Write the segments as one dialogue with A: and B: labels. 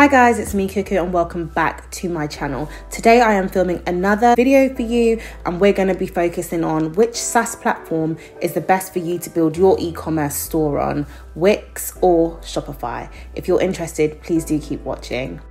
A: Hi guys, it's me Cuckoo and welcome back to my channel. Today I am filming another video for you and we're going to be focusing on which SaaS platform is the best for you to build your e-commerce store on, Wix or Shopify. If you're interested, please do keep watching.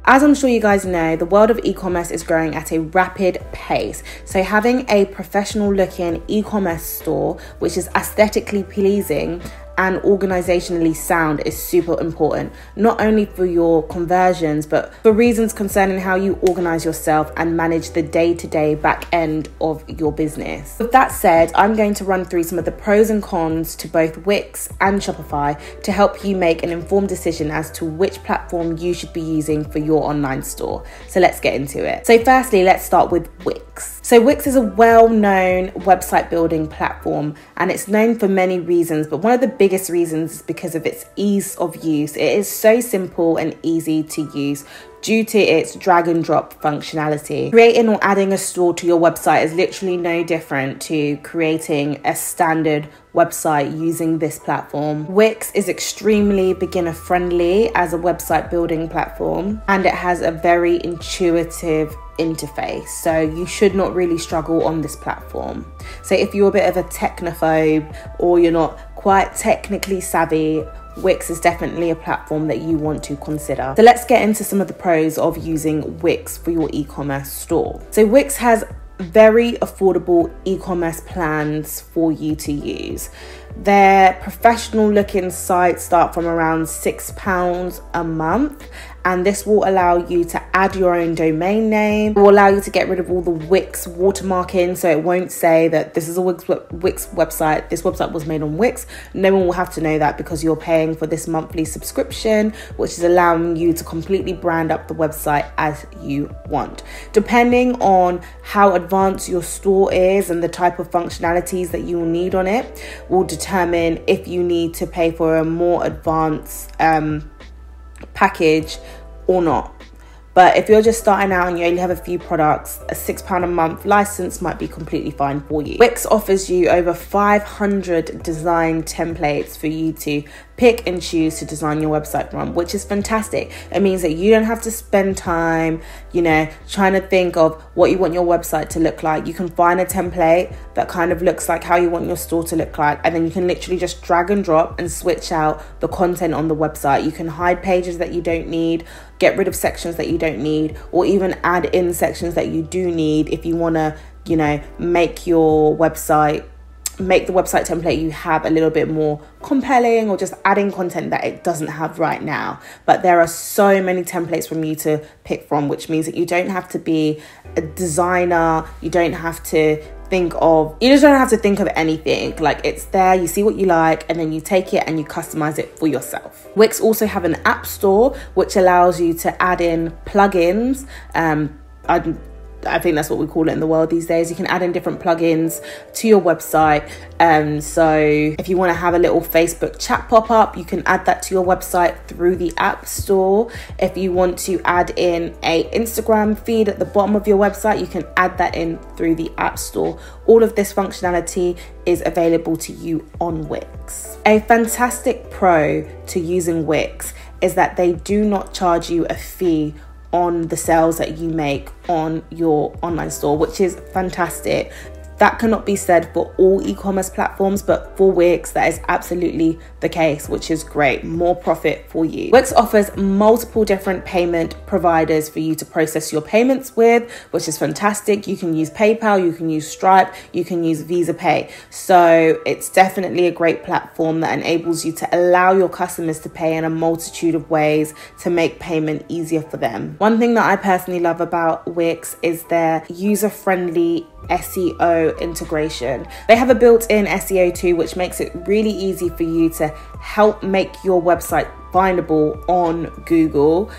A: As I'm sure you guys know, the world of e-commerce is growing at a rapid pace. So having a professional looking e-commerce store, which is aesthetically pleasing and organizationally sound, is super important, not only for your conversions, but for reasons concerning how you organize yourself and manage the day-to-day back end of your business. With that said, I'm going to run through some of the pros and cons to both Wix and Shopify to help you make an informed decision as to which platform you should be using for your online store. So let's get into it. So firstly, let's start with Wix. So Wix is a well-known website building platform and it's known for many reasons, but one of the biggest reasons is because of its ease of use. It is so simple and easy to use due to its drag and drop functionality. Creating or adding a store to your website is literally no different to creating a standard website using this platform. Wix is extremely beginner friendly as a website building platform and it has a very intuitive interface, so you should not really struggle on this platform. So if you're a bit of a technophobe or you're not quite technically savvy, Wix is definitely a platform that you want to consider. So let's get into some of the pros of using Wix for your e-commerce store. So Wix has very affordable e-commerce plans for you to use. Their professional looking sites start from around £6 a month, and this will allow you to add your own domain name. It will allow you to get rid of all the Wix watermarking, so it won't say that this is a Wix website, this website was made on Wix. No one will have to know that because you're paying for this monthly subscription, which is allowing you to completely brand up the website as you want. Depending on how advanced your store is and the type of functionalities that you will need on it will determine if you need to pay for a more advanced package or not. But if you're just starting out and you only have a few products, a £6 a month license might be completely fine for you. Wix offers you over 500 design templates for you to pick and choose to design your website from, which is fantastic. It means that you don't have to spend time, trying to think of what you want your website to look like. You can find a template that kind of looks like how you want your store to look like, and then you can literally just drag and drop and switch out the content on the website. You can hide pages that you don't need, get rid of sections that you don't need, or even add in sections that you do need if you want to, make the website template you have a little bit more compelling, or just adding content that it doesn't have right now. But there are so many templates for you to pick from, which means that you don't have to be a designer, you just don't have to think of anything. Like, it's there, you see what you like, and then you take it and you customize it for yourself. Wix also have an app store which allows you to add in plugins. I think that's what we call it in the world these days. You can add in different plugins to your website. So if you want to have a little Facebook chat pop up, you can add that to your website through the app store. If you want to add in a Instagram feed at the bottom of your website, you can add that in through the app store. All of this functionality is available to you on Wix. A fantastic pro to using Wix is that they do not charge you a fee on the sales that you make on your online store, which is fantastic. That cannot be said for all e-commerce platforms, but for Wix, that is absolutely the case, which is great. More profit for you. Wix offers multiple different payment providers for you to process your payments with, which is fantastic. You can use PayPal, you can use Stripe, you can use Visa Pay. So it's definitely a great platform that enables you to allow your customers to pay in a multitude of ways to make payment easier for them. One thing that I personally love about Wix is their user-friendly SEO integration. They have a built-in SEO tool which makes it really easy for you to help make your website findable on Google.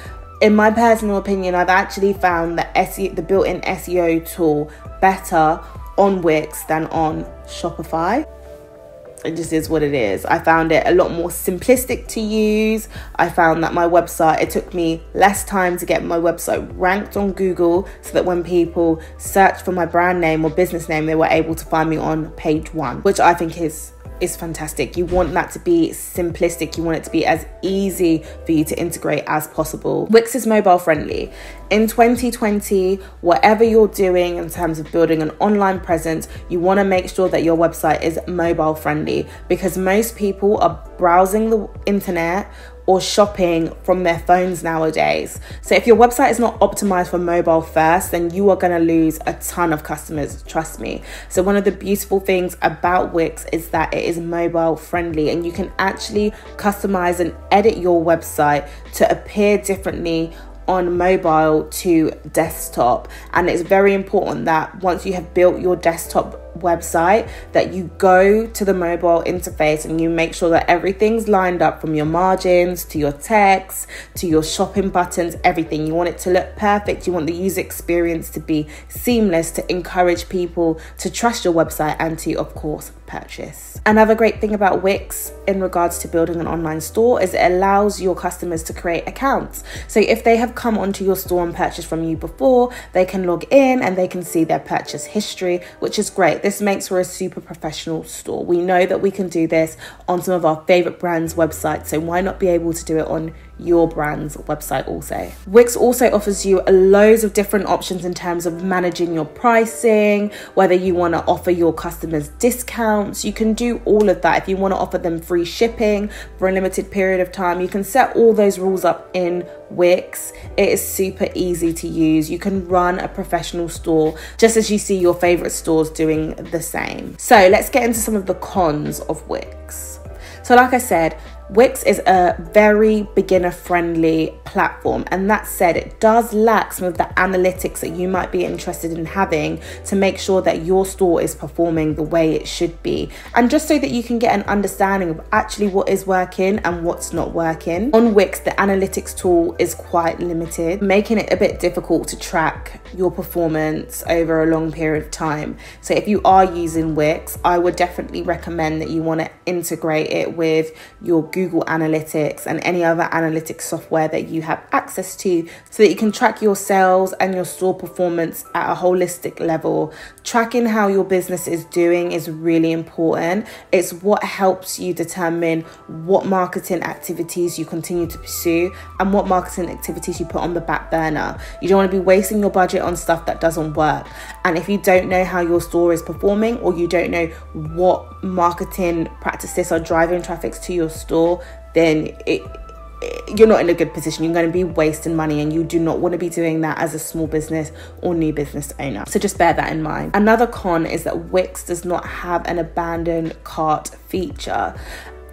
A: In my personal opinion, I've actually found the built-in SEO tool better on Wix than on Shopify. It just is what it is. I found it a lot more simplistic to use. I found that my website, it took me less time to get my website ranked on Google, so that when people search for my brand name or business name, they were able to find me on page 1, which I think is is fantastic. You want that to be simplistic. You want it to be as easy for you to integrate as possible. Wix is mobile friendly. In 2020, whatever you're doing in terms of building an online presence, you want to make sure that your website is mobile friendly, because most people are browsing the internet or shopping from their phones nowadays. So if your website is not optimized for mobile first, then you are going to lose a ton of customers, trust me. So one of the beautiful things about Wix is that it is mobile friendly, and you can actually customize and edit your website to appear differently on mobile to desktop. And it's very important that once you have built your desktop website, that you go to the mobile interface and you make sure that everything's lined up, from your margins to your text to your shopping buttons, everything. You want it to look perfect. You want the user experience to be seamless, to encourage people to trust your website and to, of course, purchase. Another great thing about Wix in regards to building an online store is it allows your customers to create accounts. So if they have come onto your store and purchased from you before, they can log in and they can see their purchase history, which is great. This makes for a super professional store. We know that we can do this on some of our favorite brands' websites, so why not be able to do it on your brand's website also? Wix also offers you loads of different options in terms of managing your pricing, whether you want to offer your customers discounts. You can do all of that. If you want to offer them free shipping for a limited period of time, you can set all those rules up in Wix. It is super easy to use. You can run a professional store just as you see your favorite stores doing the same. So let's get into some of the cons of Wix. So like I said, Wix is a very beginner-friendly platform, and that said, it does lack some of the analytics that you might be interested in having to make sure that your store is performing the way it should be, and just so that you can get an understanding of actually what is working and what's not working. On Wix, the analytics tool is quite limited, making it a bit difficult to track your performance over a long period of time. So if you are using Wix, I would definitely recommend that you want to integrate it with your Google Analytics and any other analytics software that you have access to, so that you can track your sales and your store performance at a holistic level. Tracking how your business is doing is really important. It's what helps you determine what marketing activities you continue to pursue and what marketing activities you put on the back burner. You don't want to be wasting your budget on stuff that doesn't work. And if you don't know how your store is performing, or you don't know what marketing practices are driving traffic to your store, then you're not in a good position. You're going to be wasting money, and you do not want to be doing that as a small business or new business owner. So just bear that in mind. Another con is that Wix does not have an abandoned cart feature.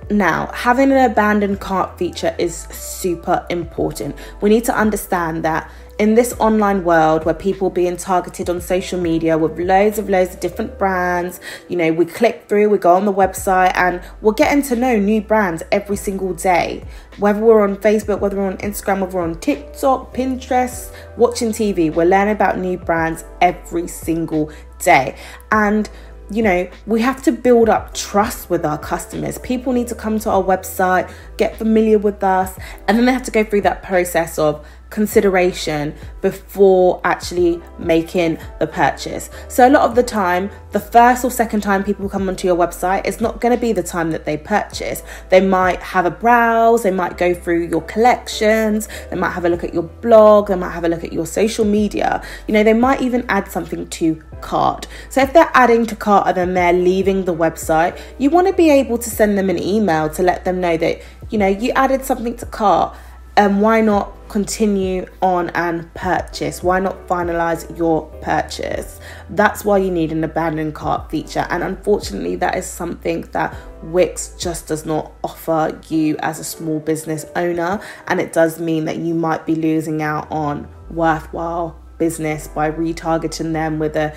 A: Now, having an abandoned cart feature is super important. We need to understand that in this online world where people are being targeted on social media with loads of different brands, you know, we click through, we go on the website, and we're getting to know new brands every single day. Whether we're on Facebook, whether we're on Instagram, whether we're on TikTok, Pinterest, watching TV, we're learning about new brands every single day. And you know, we have to build up trust with our customers. People need to come to our website, get familiar with us, and then they have to go through that process of consideration before actually making the purchase. So a lot of the time, the first or second time people come onto your website is not going to be the time that they purchase. They might have a browse, they might go through your collections, they might have a look at your blog, they might have a look at your social media. You know, they might even add something to cart. So if they're adding to cart and then they're leaving the website, you want to be able to send them an email to let them know that, you know, you added something to cart, and why not continue on and purchase? Why not finalize your purchase? That's why you need an abandoned cart feature, and unfortunately that is something that Wix just does not offer you as a small business owner, and it does mean that you might be losing out on worthwhile business by retargeting them with a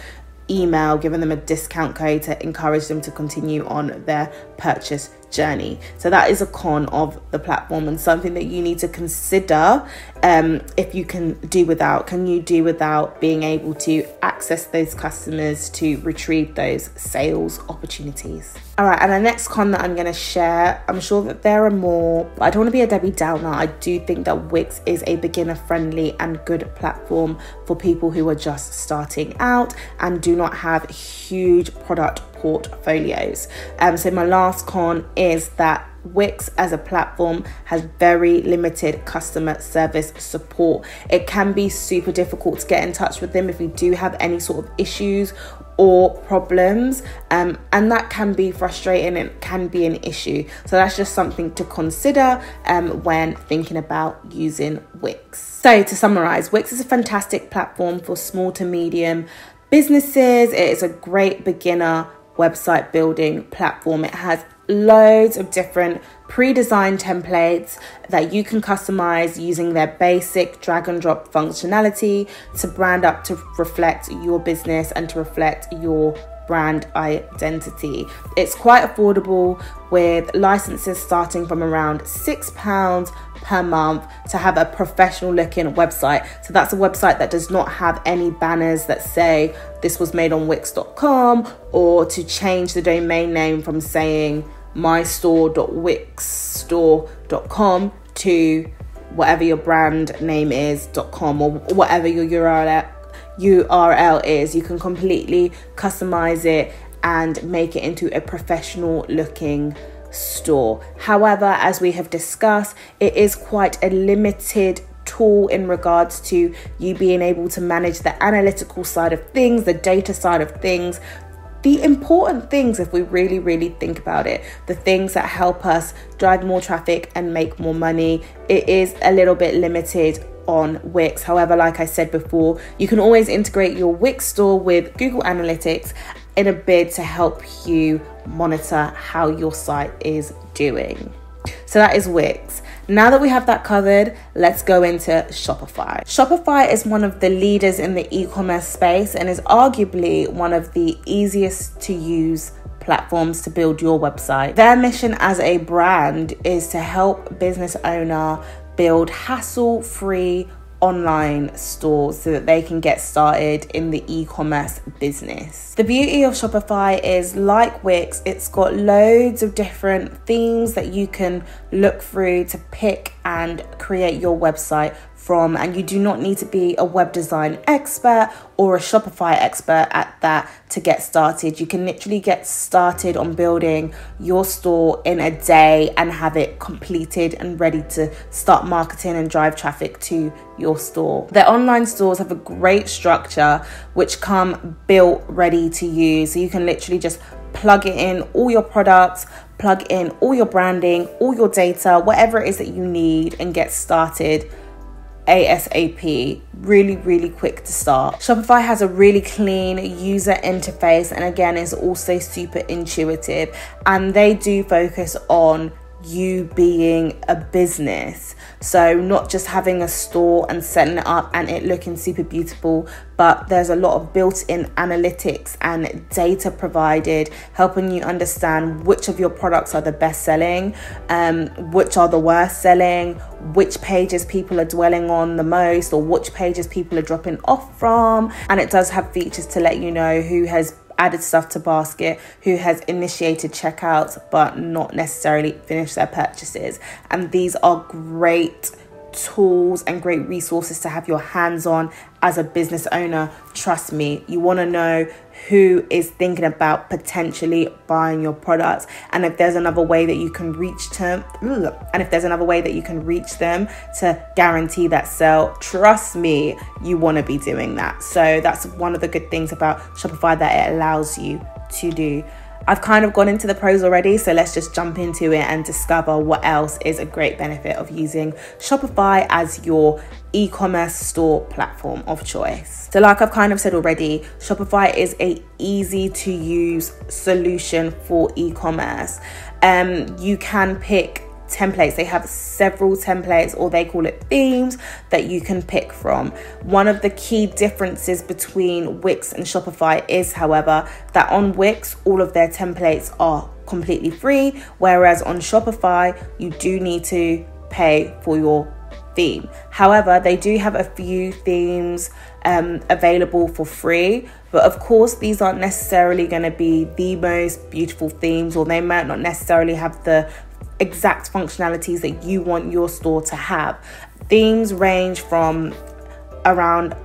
A: email, giving them a discount code to encourage them to continue on their purchase journey. So that is a con of the platform, and something that you need to consider if you can do without. Can you do without being able to access those customers to retrieve those sales opportunities? All right, and the next con that I'm going to share, I'm sure that there are more, but I don't want to be a Debbie Downer. I do think that Wix is a beginner friendly and good platform for people who are just starting out and do not have huge product portfolios. So my last con is that Wix as a platform has very limited customer service support. It can be super difficult to get in touch with them if you do have any sort of issues or problems, and that can be frustrating and can be an issue. So that's just something to consider when thinking about using Wix. So to summarize, Wix is a fantastic platform for small to medium businesses. It is a great beginner website building platform. It has loads of different pre-designed templates that you can customize using their basic drag and drop functionality to brand up to reflect your business and to reflect your brand identity. It's quite affordable, with licenses starting from around £6 per month to have a professional looking website. So that's a website that does not have any banners that say this was made on wix.com, or to change the domain name from saying mystore.wixstore.com to whatever your brand name is .com, or whatever your URL is. You can completely customize it and make it into a professional looking store. However, as we have discussed, it is quite a limited tool in regards to you being able to manage the analytical side of things, the data side of things, the important things, if we really think about it, the things that help us drive more traffic and make more money. It is a little bit limited on Wix. However, like I said before, you can always integrate your Wix store with Google Analytics in a bid to help you monitor how your site is doing. So that is Wix. Now that we have that covered, let's go into Shopify. Shopify is one of the leaders in the e-commerce space and is arguably one of the easiest to use platforms to build your website. Their mission as a brand is to help business owner build hassle-free online stores so that they can get started in the e-commerce business. The beauty of Shopify is, like Wix, it's got loads of different themes that you can look through to pick and create your website from, and you do not need to be a web design expert or a Shopify expert at that to get started. You can literally get started on building your store in a day and have it completed and ready to start marketing and drive traffic to your store. Their online stores have a great structure which come built ready to use, so you can literally just plug it in all your products, plug in all your branding, all your data, whatever it is that you need, and get started ASAP. Really quick to start. Shopify has a really clean user interface, and again, is also super intuitive, and they do focus on you being a business. So not just having a store and setting it up and it looking super beautiful, but there's a lot of built-in analytics and data provided, helping you understand which of your products are the best selling, which are the worst selling, which pages people are dwelling on the most, or which pages people are dropping off from. And it does have features to let you know who has added stuff to basket, who has initiated checkouts but not necessarily finished their purchases. And these are great tools and great resources to have your hands on as a business owner. Trust me, you want to know who is thinking about potentially buying your products, and if there's another way that you can reach them, to guarantee that sale, trust me, you want to be doing that. So that's one of the good things about Shopify that it allows you to do. I've kind of gone into the pros already, so let's just jump into it and discover what else is a great benefit of using Shopify as your e-commerce store platform of choice. So like I've kind of said already, Shopify is a easy to use solution for e-commerce. You can pick templates. They have several templates, or they call it themes, that you can pick from. One of the key differences between Wix and Shopify is, however, that on Wix all of their templates are completely free, whereas on Shopify you do need to pay for your theme. However, they do have a few themes available for free, but of course these aren't necessarily going to be the most beautiful themes, or they might not necessarily have the exact functionalities that you want your store to have. Themes range from around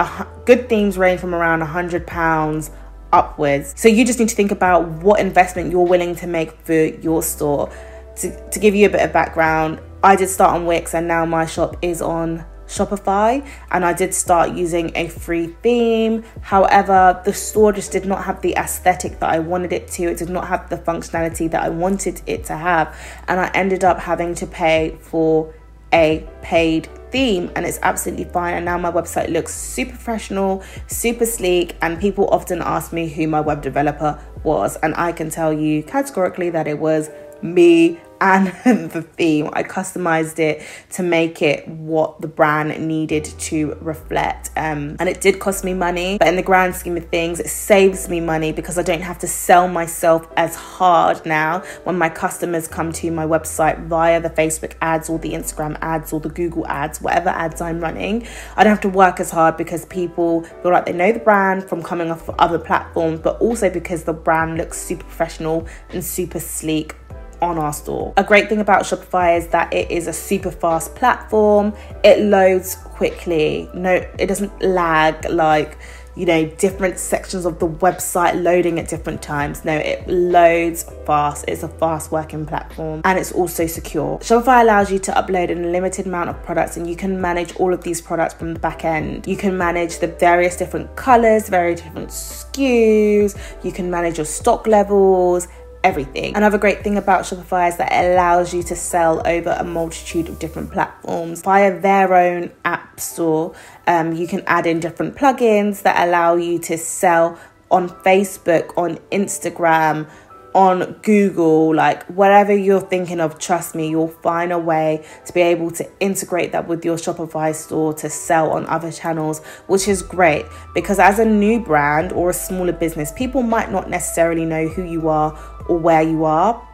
A: good themes range from around £100 upwards. So you just need to think about what investment you're willing to make for your store. To give you a bit of background, I did start on Wix and now my shop is on Shopify, and I did start using a free theme. However, the store just did not have the aesthetic that I wanted it to. It did not have the functionality that I wanted it to have, and I ended up having to pay for a paid theme, and it's absolutely fine. And now my website looks super professional, super sleek, and people often ask me who my web developer was, and I can tell you categorically that it was me and the theme. I customized it to make it what the brand needed to reflect, and it did cost me money, but in the grand scheme of things, it saves me money because I don't have to sell myself as hard now when my customers come to my website via the Facebook ads or the Instagram ads or the Google ads, whatever ads I'm running. I don't have to work as hard because people feel like they know the brand from coming off of other platforms, but also because the brand looks super professional and super sleek on our store. A great thing about Shopify is that it is a super fast platform. It loads quickly. No, it doesn't lag like, you know, different sections of the website loading at different times. No, it loads fast. It's a fast working platform, and it's also secure. Shopify allows you to upload an unlimited amount of products, and you can manage all of these products from the back end. You can manage the various different colors, various different SKUs. You can manage your stock levels, everything. Another great thing about Shopify is that it allows you to sell over a multitude of different platforms via their own app store. You can add in different plugins that allow you to sell on Facebook, on Instagram, on Google, like whatever you're thinking of, trust me, you'll find a way to be able to integrate that with your Shopify store to sell on other channels, which is great because as a new brand or a smaller business, people might not necessarily know who you are or where you are.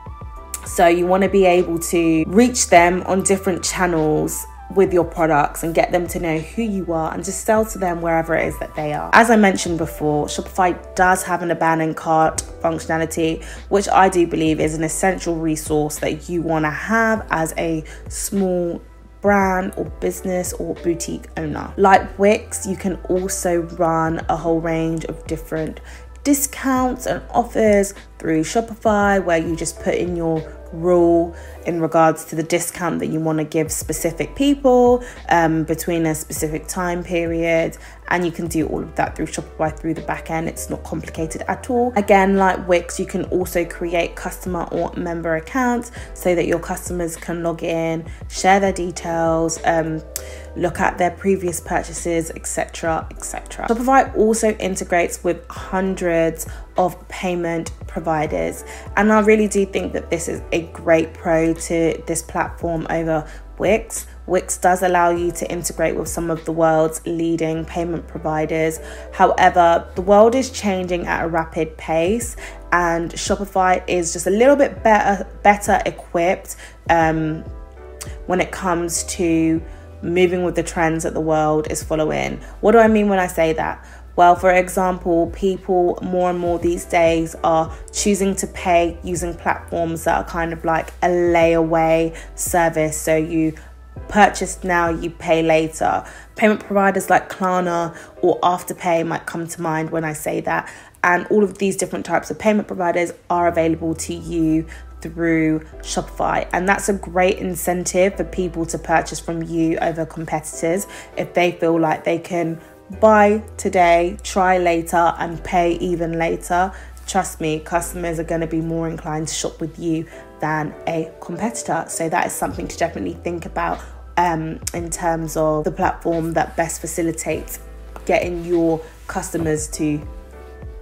A: So you want to be able to reach them on different channels with your products and get them to know who you are and just sell to them wherever it is that they are. As I mentioned before, Shopify does have an abandon cart functionality, which I do believe is an essential resource that you want to have as a small brand or business or boutique owner. Like Wix, you can also run a whole range of different discounts and offers through Shopify, where you just put in your rule in regards to the discount that you want to give specific people between a specific time period, and you can do all of that through Shopify through the back end. It's not complicated at all. Again, like Wix, you can also create customer or member accounts so that your customers can log in, share their details, look at their previous purchases, etc, etc. Shopify also integrates with hundreds of payment providers, and I really do think that this is a great pro to this platform over Wix. Wix does allow you to integrate with some of the world's leading payment providers. However, the world is changing at a rapid pace, and Shopify is just a little bit better equipped when it comes to moving with the trends that the world is following. What do I mean when I say that? Well, for example, people more and more these days are choosing to pay using platforms that are kind of like a layaway service. So you purchase now, you pay later. Payment providers like Klarna or Afterpay might come to mind when I say that. And all of these different types of payment providers are available to you through Shopify, and that's a great incentive for people to purchase from you over competitors if they feel like they can buy today, try later, and pay even later. Trust me, customers are going to be more inclined to shop with you than a competitor. So that is something to definitely think about in terms of the platform that best facilitates getting your customers to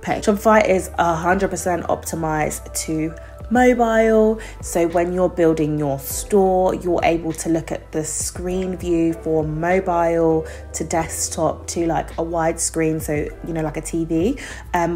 A: pay. Shopify is 100% optimized to mobile, so when you're building your store, you're able to look at the screen view for mobile to desktop to like a widescreen, so you know, like a TV,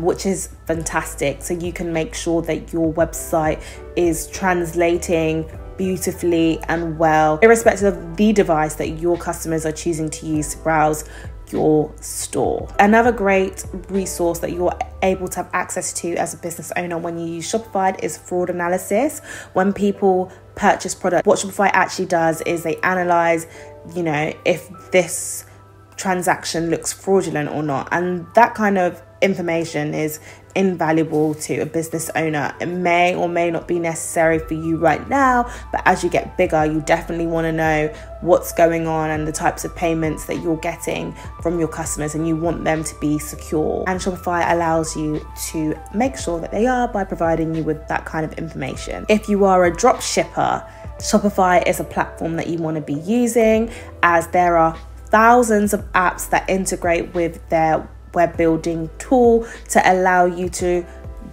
A: which is fantastic. So you can make sure that your website is translating beautifully and well, irrespective of the device that your customers are choosing to use to browse your store. Another great resource that you're able to have access to as a business owner when you use Shopify is fraud analysis. When people purchase product, what Shopify actually does is they analyze, if this transaction looks fraudulent or not, and that kind of information is invaluable to a business owner. It may or may not be necessary for you right now, but as you get bigger, you definitely want to know what's going on and the types of payments that you're getting from your customers, and you want them to be secure. And Shopify allows you to make sure that they are by providing you with that kind of information. If you are a drop shipper, Shopify is a platform that you want to be using, as there are thousands of apps that integrate with their web building tool to allow you to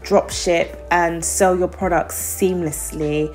A: drop ship and sell your products seamlessly,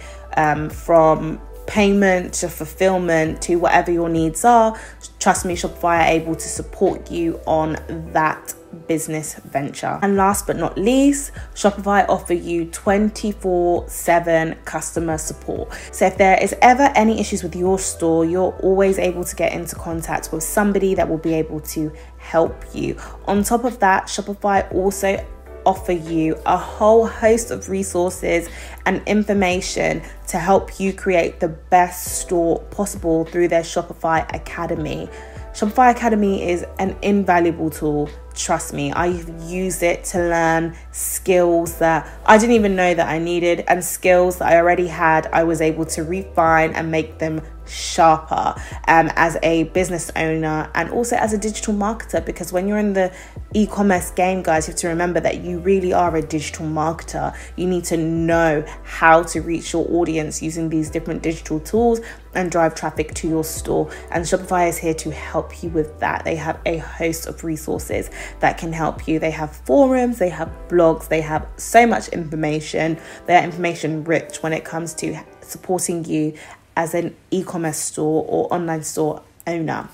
A: from payment to fulfillment to whatever your needs are. Trust me, Shopify are able to support you on that business venture. And last but not least, Shopify offer you 24/7 customer support. So if there is ever any issues with your store, you're always able to get into contact with somebody that will be able to help you. On top of that, Shopify also offer you a whole host of resources and information to help you create the best store possible through their Shopify Academy. Shopify Academy is an invaluable tool. Trust me, I've used it to learn skills that I didn't even know that I needed, and skills that I already had, I was able to refine and make them sharper as a business owner and also as a digital marketer. Because when you're in the e-commerce game, guys, you have to remember that you really are a digital marketer. You need to know how to reach your audience using these different digital tools and drive traffic to your store. And Shopify is here to help you with that. They have a host of resources that can help you. They have forums, they have blogs, they have so much information. They are information rich when it comes to supporting you as an e-commerce store or online store owner.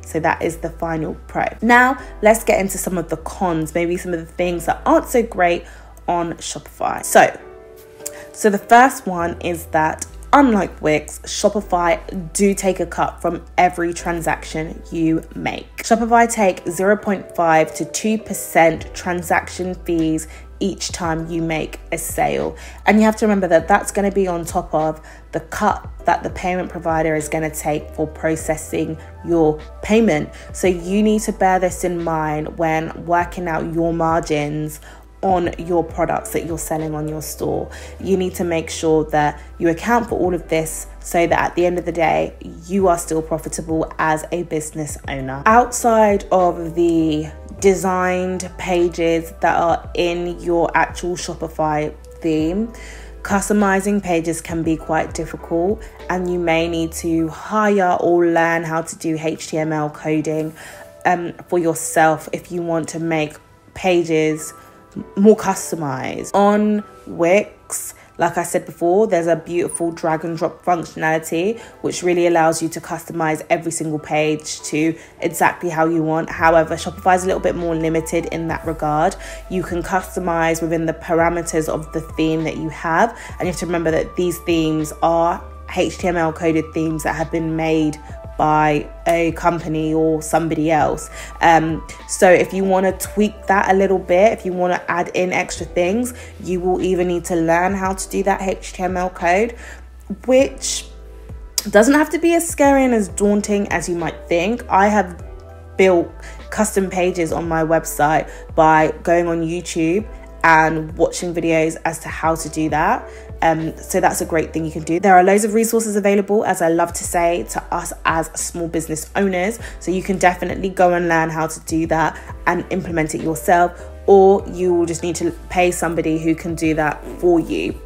A: So that is the final pro. Now let's get into some of the cons, maybe some of the things that aren't so great on Shopify. So the first one is that unlike Wix, Shopify do take a cut from every transaction you make. Shopify take 0.5 to 2% transaction fees each time you make a sale. And you have to remember that that's going to be on top of the cut that the payment provider is going to take for processing your payment. So you need to bear this in mind when working out your margins on your products that you're selling on your store. You need to make sure that you account for all of this so that at the end of the day, you are still profitable as a business owner. Outside of the designed pages that are in your actual Shopify theme, customizing pages can be quite difficult, and you may need to hire or learn how to do HTML coding for yourself if you want to make pages more customized. On Wix, like I said before, there's a beautiful drag and drop functionality which really allows you to customize every single page to exactly how you want. However, Shopify is a little bit more limited in that regard. You can customize within the parameters of the theme that you have, and you have to remember that these themes are HTML coded themes that have been made by a company or somebody else. So if you want to tweak that a little bit, if you want to add in extra things, you will either need to learn how to do that HTML code, which doesn't have to be as scary and as daunting as you might think. I have built custom pages on my website by going on YouTube and watching videos as to how to do that. So that's a great thing you can do. There are loads of resources available, as I love to say, to us as small business owners. So you can definitely go and learn how to do that and implement it yourself, or you will just need to pay somebody who can do that for you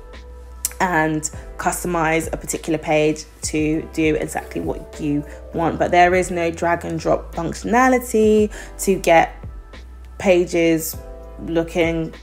A: and customize a particular page to do exactly what you want. But there is no drag and drop functionality to get pages looking,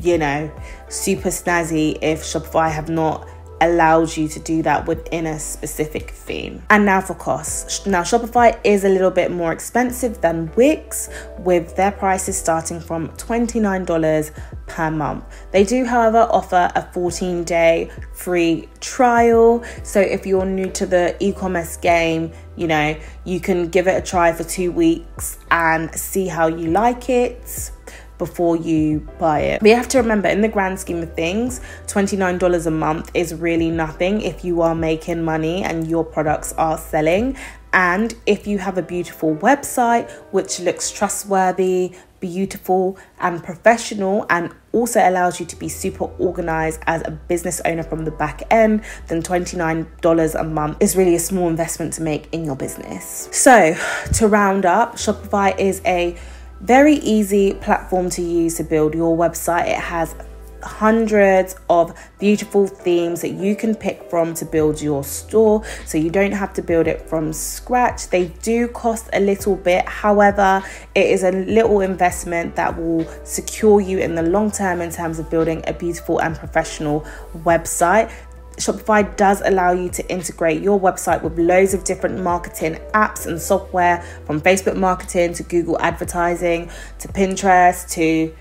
A: you know, super snazzy if Shopify have not allowed you to do that within a specific theme. And now for costs. Now Shopify is a little bit more expensive than Wix, with their prices starting from $29 per month. They do, however, offer a 14-day free trial. So if you're new to the e-commerce game, you know, you can give it a try for 2 weeks and see how you like it before you buy it. But you have to remember, in the grand scheme of things, $29 a month is really nothing if you are making money and your products are selling. And if you have a beautiful website which looks trustworthy, beautiful and professional, and also allows you to be super organized as a business owner from the back end, then $29 a month is really a small investment to make in your business. So to round up, Shopify is a very easy platform to use to build your website. It has hundreds of beautiful themes that you can pick from to build your store, so you don't have to build it from scratch. They do cost a little bit, however, it is a little investment that will secure you in the long term in terms of building a beautiful and professional website. Shopify does allow you to integrate your website with loads of different marketing apps and software, from Facebook marketing to Google advertising to Pinterest to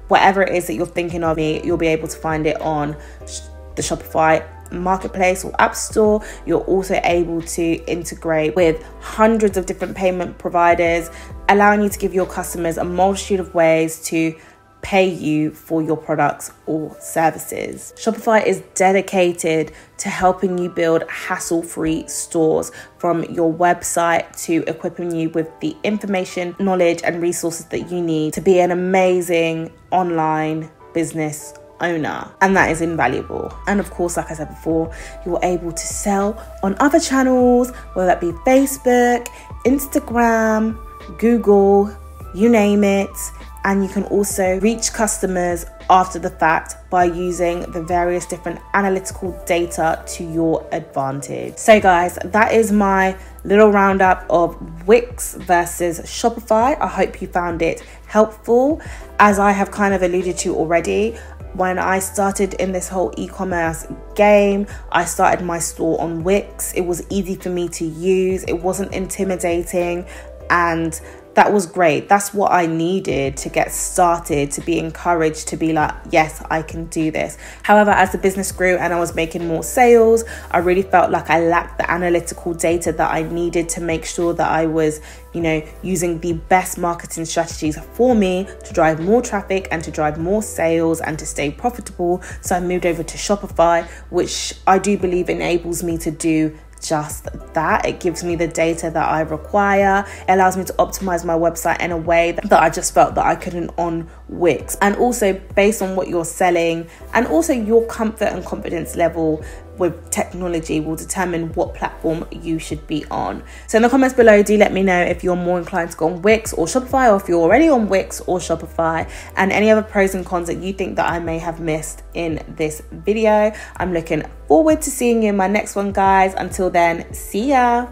A: whatever it is that you're thinking of. You'll be able to find it on the Shopify marketplace or app store. You're also able to integrate with hundreds of different payment providers, allowing you to give your customers a multitude of ways to pay you for your products or services. Shopify is dedicated to helping you build hassle-free stores, from your website to equipping you with the information, knowledge, and resources that you need to be an amazing online business owner, and that is invaluable. And of course, like I said before, you're able to sell on other channels, whether that be Facebook, Instagram, Google, you name it. And you can also reach customers after the fact by using the various different analytical data to your advantage. So guys, that is my little roundup of Wix versus Shopify. I hope you found it helpful. As I have kind of alluded to already, when I started in this whole e-commerce game, I started my store on Wix. It was easy for me to use. It wasn't intimidating, and that was great. That's what I needed to get started, to be encouraged, to be like, yes, I can do this. However, as the business grew and I was making more sales, I really felt like I lacked the analytical data that I needed to make sure that I was, using the best marketing strategies for me to drive more traffic and to drive more sales and to stay profitable. So I moved over to Shopify, which I do believe enables me to do just that. It gives me the data that I require. It allows me to optimize my website in a way that I just felt that I couldn't on Wix. And also based on what you're selling, and also your comfort and confidence level with technology will determine what platform you should be on. So in the comments below, do let me know if you're more inclined to go on Wix or Shopify, or if you're already on Wix or Shopify, and any other pros and cons that you think that I may have missed in this video. I'm looking forward to seeing you in my next one, guys. Until then, see ya.